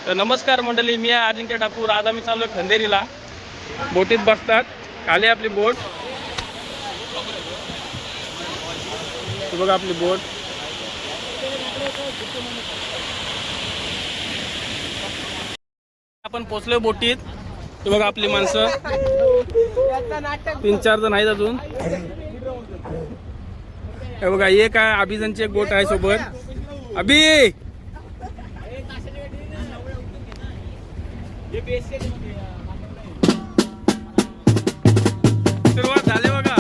तर नमस्कार मंडळी, मी आहे अजिंक्य ठाकूर. आज आम्ही चाललो खंदेरीला. बोटीत बसतात, खाली आपली बोट. बघा आपली बोट. आपण पोचलोय बोटीत. ते बघा आपली माणसं 3-4 जण आहेत अजून. हे बघा एक आहे अभिजनची एक बोट आहे सोबत. अभि सुरुवात झाली बघा.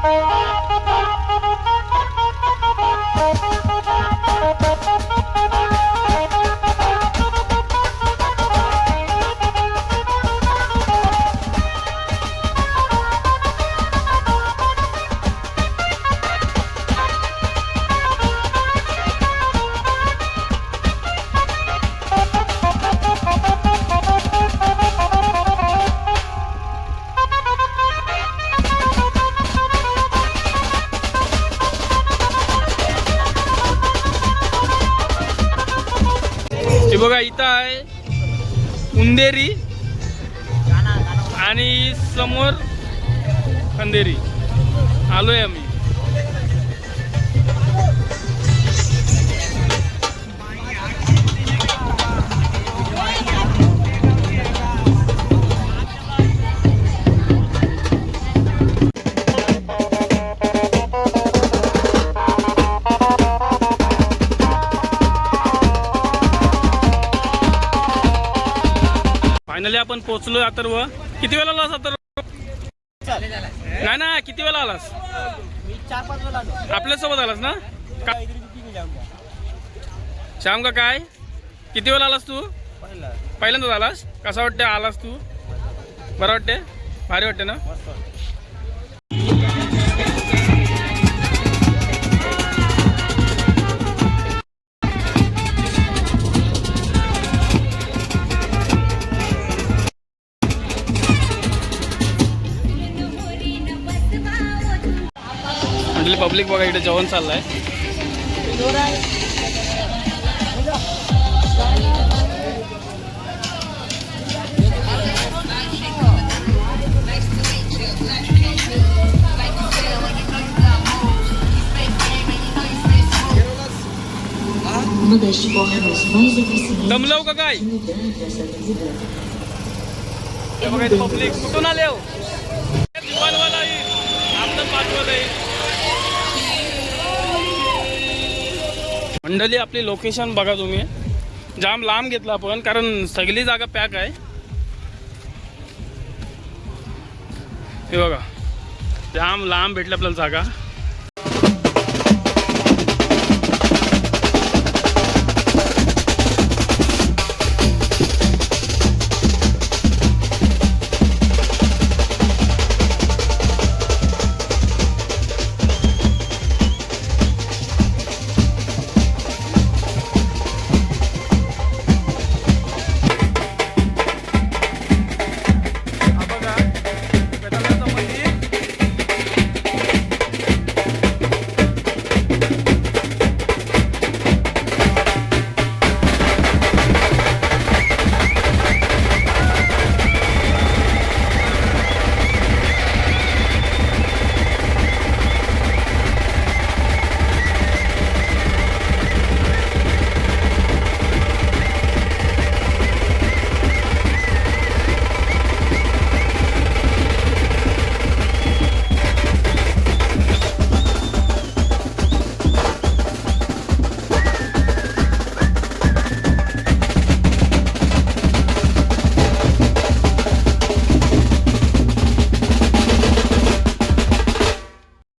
हे बघा इथं आहे उंदेरी आणि समोर खंदेरी आलोय आम्ही. फायनली आपण पोहोचलोय अथर्व. किती वेळा आलास अथर्व? नाही ना, किती वेळा आलास? 4-5 वेळा आलो. आपल्यासोबत आलास ना? श्याम का काय किती वेळा आलास तू? पहिल्यांदाच आलास? कसा वाटते आलास तू? बरं वाटते? भारी वाटते ना? पब्लिक बघा इकडे जेवण चाललंय. दमलव का काय? बघा इथे पब्लिक कुठून आले हो? दिवाणवाला आपलं पाठवत आहे. मंडळी आपली लोकेशन बघा तुम्ही. जाम लांब घेतला आपण कारण सगळी जागा पॅक आहे. हे बघा जाम लांब भेटली आपल्याला जागा.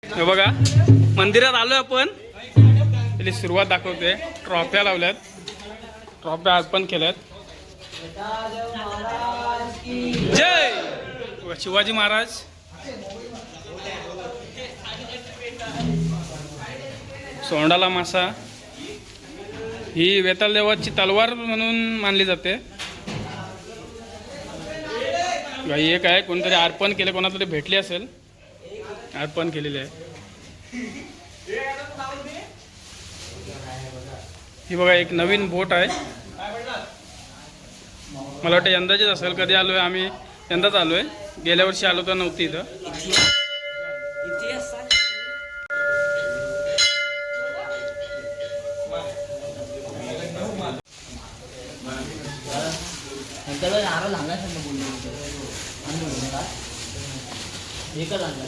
हे बघा मंदिरात आलोय आपण. त्याची सुरुवात दाखवते. ट्रॉफ्या लावल्यात, ट्रॉफ्या अर्पण केल्यात. जय शिवाजी महाराज. सोंडाला मासा ही वेताळ देवाची तलवार म्हणून मानली जाते. एक आहे कोणतरी अर्पण केले, कोणाला तरी भेटली असेल, अर्पण केलेले आहे. ही बघा एक नवीन बोट आहे. मला वाटतं यंदाचीच असेल. कधी आलोय आम्ही? यंदाच आलोय. गेल्या वर्षी आलो तर नव्हती इथं.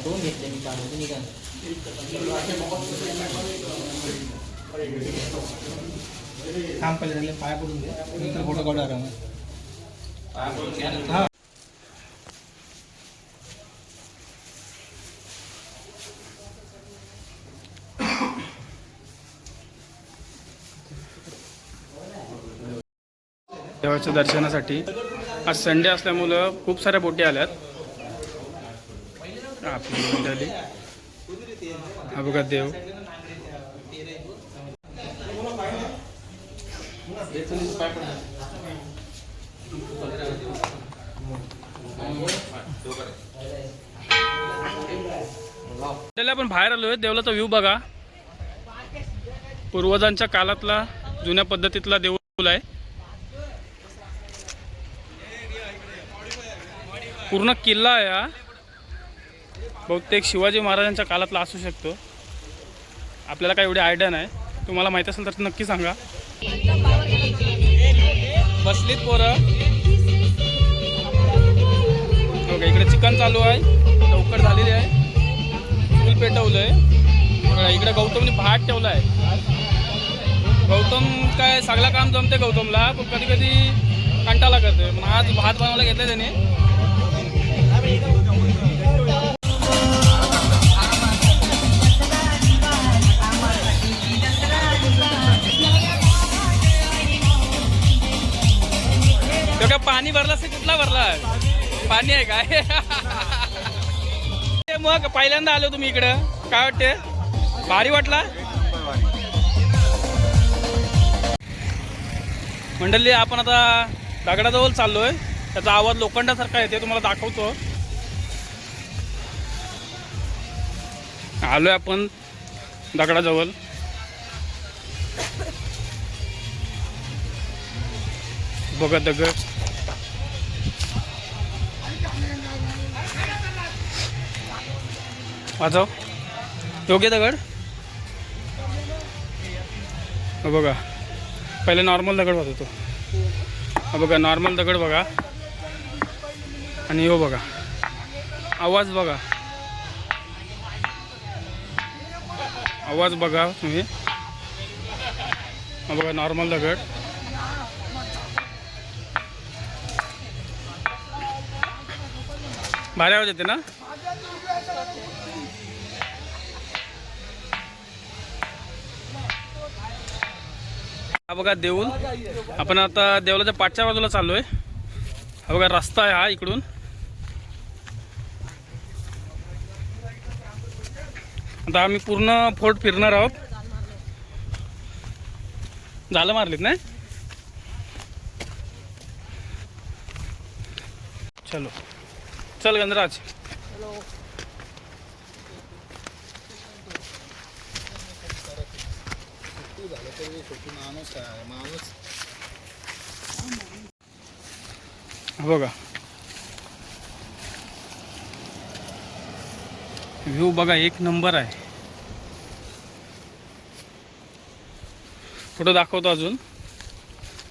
दोन घेतले मी काम पहिले पाया पडून घे, फोटो काढा. देवाच्या दर्शनासाठी आज संडे असल्यामुळं खूप साऱ्या बोटी आल्यात. आपली मंडळी हा बघा देव. आपण बाहेर आलोय. देवलाचा व्ह्यू बघा. पूर्वजांच्या काळातला जुन्या पद्धतीतला देऊळ आहे. पूर्ण किल्ला आहे हा. बहुतेक शिवाजी महाराजांच्या काळातला असू शकतो. आपल्याला काय एवढी आयडिया नाही. तुम्हाला माहिती असेल तर नक्की सांगा. बसलीत पोरं. ओके, इकडे चिकन चालू आहे. लवकर झालेली आहे. फुल पेटवलंय. इकडे गौतमने भात ठेवला आहे. गौतम काय सगळं काम जमते गौतमला, पण कधी कधी कंटाळा करते. मग आज भात बनवायला घेतलं त्याने. काय पाणी भरलं असेल. कुठला भरला पाणी आहे काय? मग पहिल्यांदा आलो तुम्ही इकडं. काय वाटते? भारी वाटला मंडळी. आपण आता दगडाजवळ चाललोय. त्याचा आवाज लोखंडासारखा येते, तुम्हाला दाखवतो. आलोय आपण दगडाजवळ. बघा दगड. वाजव. योग्य दगड. बघा पहिले नॉर्मल दगड वाजवतो. बघा नॉर्मल दगड बघा. आणि हो बघा आवाज बघा. आवाज बघा तुम्ही. बघा नॉर्मल दगड. भारी आवाज येते ना. हा बघा देऊळ. आपण आता देवळाच्या पाठच्या बाजूला चाललोय. हा बघा रस्ता आहे हा इकडून. आता आम्ही पूर्ण फोर्ट फिरणार आहोत. झालं मारलीत नाही. चलो चल गंधराज. बघा व्ह्यू बघा एक नंबर आहे. फोटो दाखवतो.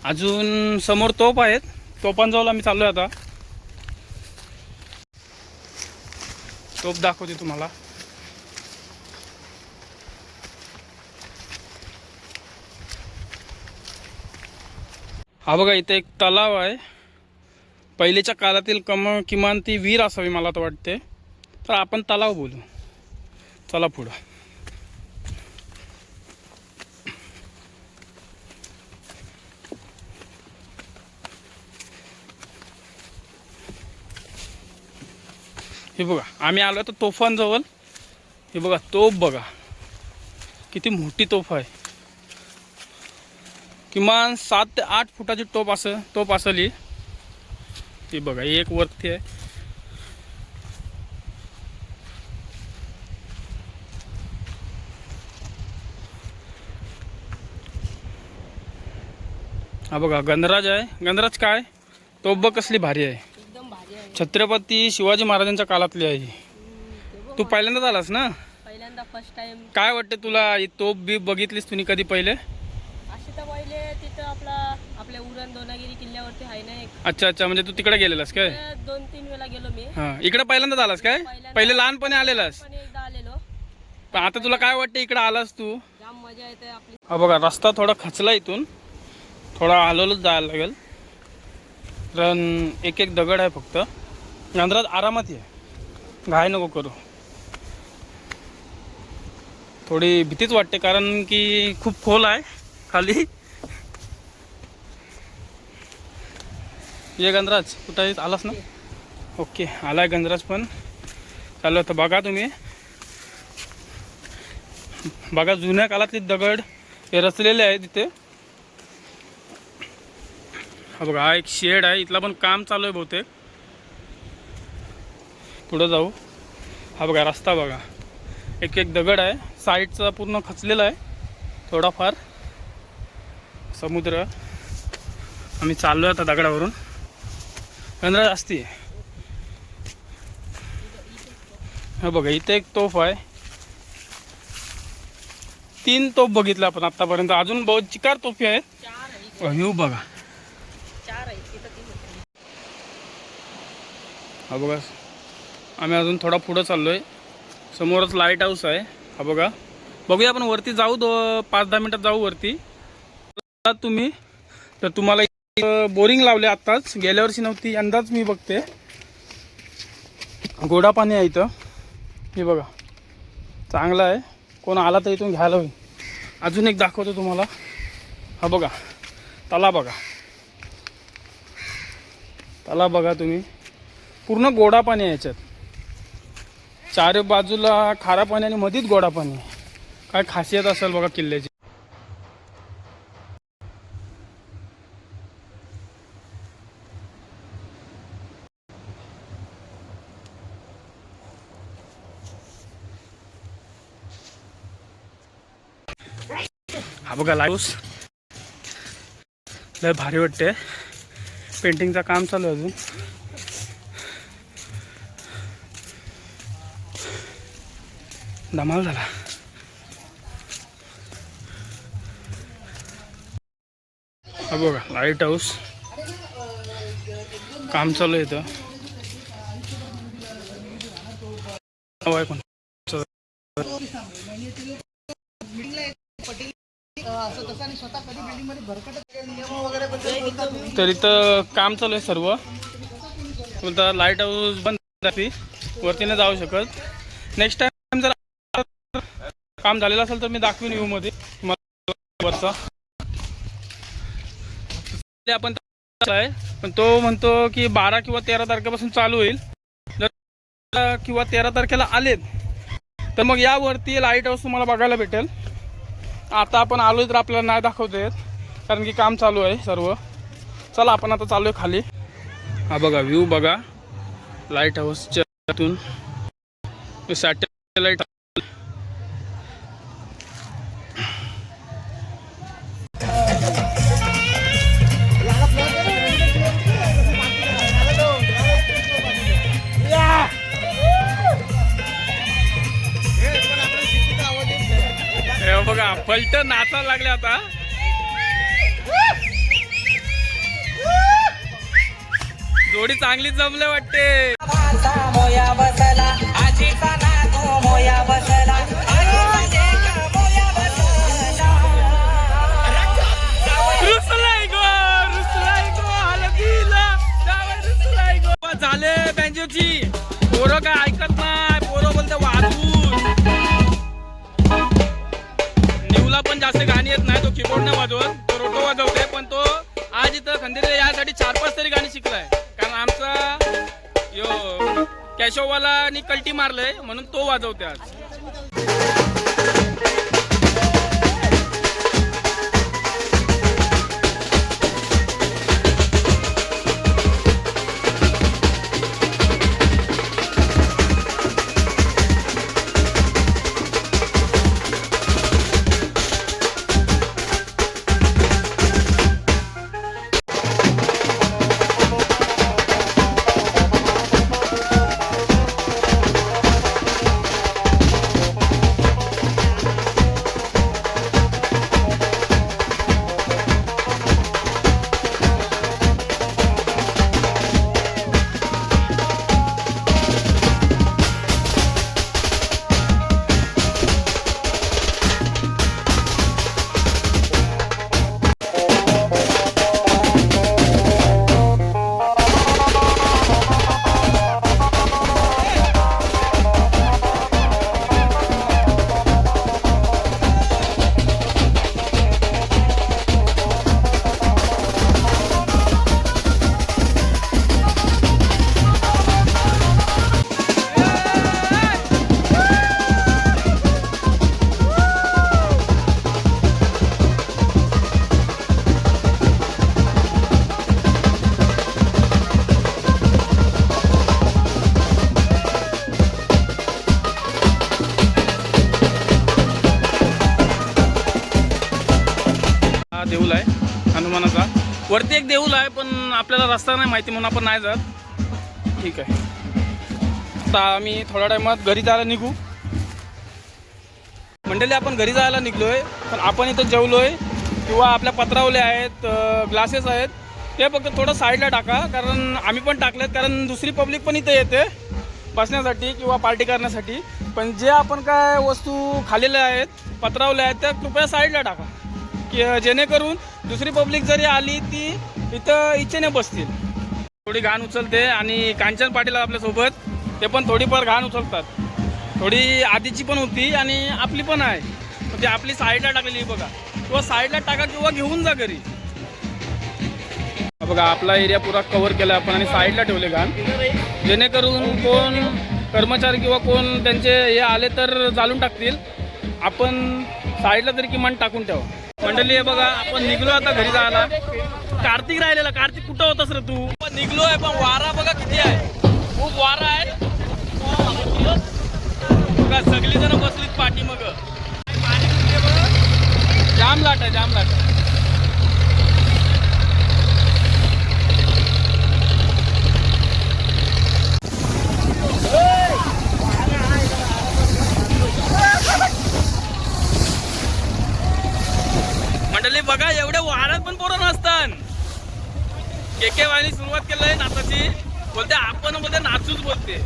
अजून समोर तोफ आहेत. तोफांजवळ आम्ही चाललोय आता. तोफ दाखवते तुम्हाला. हा बघा इथे एक तलाव आहे. पहिलेच्या काळातील किमान ती विहीर असावी मला तर वाटते. तर आपण तलाव बोलू. चला पुढं. हे बघा आम्ही आलो तर तोफांजवळ. हे बघा तोफ बघा किती मोठी तोफ आहे. किमान 7 ते 8 फुटाची तोफ असेल. ही बघा एक वरती आहे. हा बघा गणराज आहे. गणराज काय तोफ बघ कसली भारी आहे. एकदम भारी आहे. छत्रपती शिवाजी महाराजांच्या काळातली आहे. तू पहिल्यांदाच आलास ना. पहिल्यांदा फर्स्ट टाइम. काय वाटते तुला ही तोफ बी बघितलीस तुम्ही कधी पहिले? अशी तर पहिले तिथं आपल्या उरण दोनागिरी किल्ल्यावरती आहे ना एक. अच्छा अच्छा म्हणजे तू तिकडे गेलेलास काय? 2-3 वेळा गेलो मी. हा इकडे पहिल्यांदाच आलास काय? पहिले लहानपणी आलेलास. पण एकदा आलेलो. पण आता तुला काय वाटतं इकडे आलास तू? जाम मजा येते आपली. हा बघा रस्ता थोडा खचला. इथून थोडा हलवलंच जायला लागेल. कारण एक दगड आहे फक्त. गंधराज आरामात ये. घाय नको करू. थोडी भीतीच वाटते कारण की खूप खोल आहे खाली. ये गंधराज कुठं आहे? आलास ना? ओके, आलाय गंधराज पण. चालू होतं बघा तुम्ही, बघा जुन्या काळातले दगड हे रचलेले आहे तिथे. हा बघा, हा एक शेड आहे, इथला पण काम चालू आहे बहुतेक. पुढं जाऊ. हा बघा रस्ता बघा, एक एक दगड आहे, साईडचा पूर्ण खचलेला आहे थोडाफार. समुद्र, आम्ही चाललो आता दगडावरून. गंधराज असती. हा बघा इथे एक तोफ आहे, 3 तोफ बघितलं आपण आतापर्यंत, अजून बहुत चिकार तोफी आहेत. 4 आहे, व्ह्यू बघा. 4 आहे तिथं 3 होते. हा बघा, आम्ही अजून थोडा पुढं चाललोय. समोरच लाईट हाऊस आहे. हा बघा, बघूया आपण वरती जाऊ. 5-10 मिनिटात जाऊ वरती. तुम्ही तर तुम्हाला बोरिंग लावले आत्ताच, गेल्या वर्षी नव्हती, यंदाच मी बघते. गोडा पाणी आहे इथं. हे बघा चांगलं आहे, कोण आला तर इथून घ्यायला होईल. अजून एक दाखवतो तुम्हाला. हा बघा तलाव बघा, तलाव बघा तुम्ही, पूर्ण गोडा पाणी आहे याच्यात. 4 बाजूला खारा पाणी आणि मधीच गोडा पाणी. काय खासियत असेल बघा किल्ल्याची. हा बघा लाईव्स, लय भारी वाटते. पेंटिंगचं काम चालू आहे अजून. धमाल झाला. हा बघा लाईट हाऊस, काम चालू आहे इथं. कोण तर इथं काम चालू आहे सर्व. बोलता लाईट हाऊस बंद राहते, वरती नाही जाऊ शकत. नेक्स्ट टाइम जर काम झालेलं असेल तर मी दाखवीन व्ह्यूमध्ये तुम्हाला वरचा. आपण आहे, पण तो म्हणतो की 12 किंवा 13 तारखेपासून चालू होईल. जर किंवा 13 तारखेला आलेत तर मग यावरती लाईट हाऊस तुम्हाला बघायला भेटेल. आता आपण आलोय तर आपल्याला नाही दाखवता येत, कारण की काम चालू आहे सर्व. चला आपण आता चालू आहे खाली. हा बघा व्ह्यू बघा लाईट हाऊसच्या तून. सॅटेलाइट बघा पलट नाचायला लागले आता. जोडी चांगली जमले वाटते. झाले बँजोची पोरं काय ऐकत नाही. पोरं बोलते वाजवून. निवला पण जास्त गाणी येत नाही, तो कीबोर्ड नाही वाजवत, तो रोटो वाजवते. पण तो आज इथं खंदेरीला यासाठी 4-5 तरी गाणी शिकलाय, कारण आमचा यो कॅशोवालानी कल्टी मारलंय म्हणून तो वाजवते आज. देऊळ आहे हनुमानाचा. वरती एक देऊळ आहे पण आपल्याला रस्ता नाही माहिती म्हणून आपण नाही जात. ठीक आहे, आता आम्ही थोड्या टायमात घरी जायला निघू. मंडळी आपण घरी जायला निघलोय, पण आपण इथं जेवलोय किंवा आपल्या पत्रावले आहेत, ग्लासेस आहेत, ते फक्त थोडं साईडला टाका. कारण आम्ही पण टाकलेत, कारण दुसरी पब्लिक पण इथे येते बसण्यासाठी किंवा पार्टी करण्यासाठी. पण जे आपण काय वस्तू खाल्लेल्या आहेत, पत्रावल्या आहेत, त्या कृपया साईडला टाका की जेणेकरून दुसरी पब्लिक जरी आली ती इथं इच्छेने बसतील. थोडी घाण उचलते आणि कांचन पाटील आपल्यासोबत, ते पण थोडीफार घाण उचलतात. थोडी आधीची पण होती आणि आपली पण आहे, म्हणजे आपली साईडला टाकलेली बघा, किंवा साईडला टाका किंवा घेऊन जा घरी. बघा आपला एरिया पुरा कव्हर केला आपण आणि साईडला ठेवले घाण, जेणेकरून कोण कर्मचारी किंवा कोण त्यांचे हे आले तर चालून टाकतील. आपण साईडला तरी किमान टाकून ठेवा. मंडळी हे बघा आपण निघलो आता घरी जायला. कार्तिक राहिलेला, कार्तिक कुठं होतास रे तू? पण निघलोय, पण वारा बघा किती आहे, खूप वारा आहे बघा. सगळी जण बसलीत पाठी, मग जाम लाट आहे, जाम लाट आहे. मंडळी बघा एवढ्या वाऱ्यात पण पोरं नसतात. के वायनी सुरुवात केलंय नाचाची, बोलते आपण बोलते नाचूच बोलते.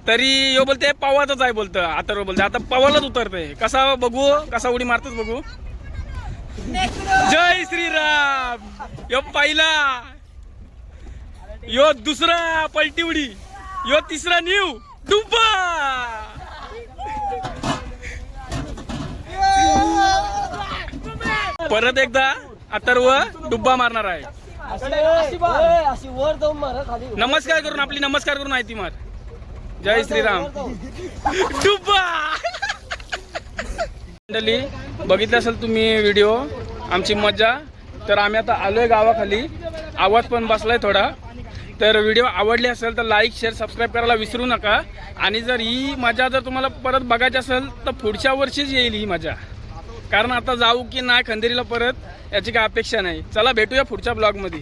तरी यो बोलते पवाचाच आहे बोलतं. आता बोलते आता पवालाच उतरते. कसा बघू, कसा उडी मारतोच बघू. जय श्रीराम. यो पहिला, यो दुसरा पलटी उडी, यो तिसरा न्यू डुब्बा. परत एकदा अथर्व डुब्बा मारणार आहे. नमस्कार करून आपली नमस्कार करून आहे ती मार. जय श्रीराम. डुब्बा. मंडळी बघितलं असेल तुम्ही व्हिडिओ, आमची मजा तर आम्ही आता आलोय गावाखाली, आवाज पण बसलाय थोडा. तर व्हिडिओ आवडली असेल तर लाईक शेअर सबस्क्राईब करायला विसरू नका. आणि जर ही मजा जर तुम्हाला परत बघायची असेल तर पुढच्या वर्षीच येईल ही मजा. कारण आता जाऊ की नाही खंदेरीला परत याची काय अपेक्षा नाही. चला भेटूया पुढच्या ब्लॉगमध्ये.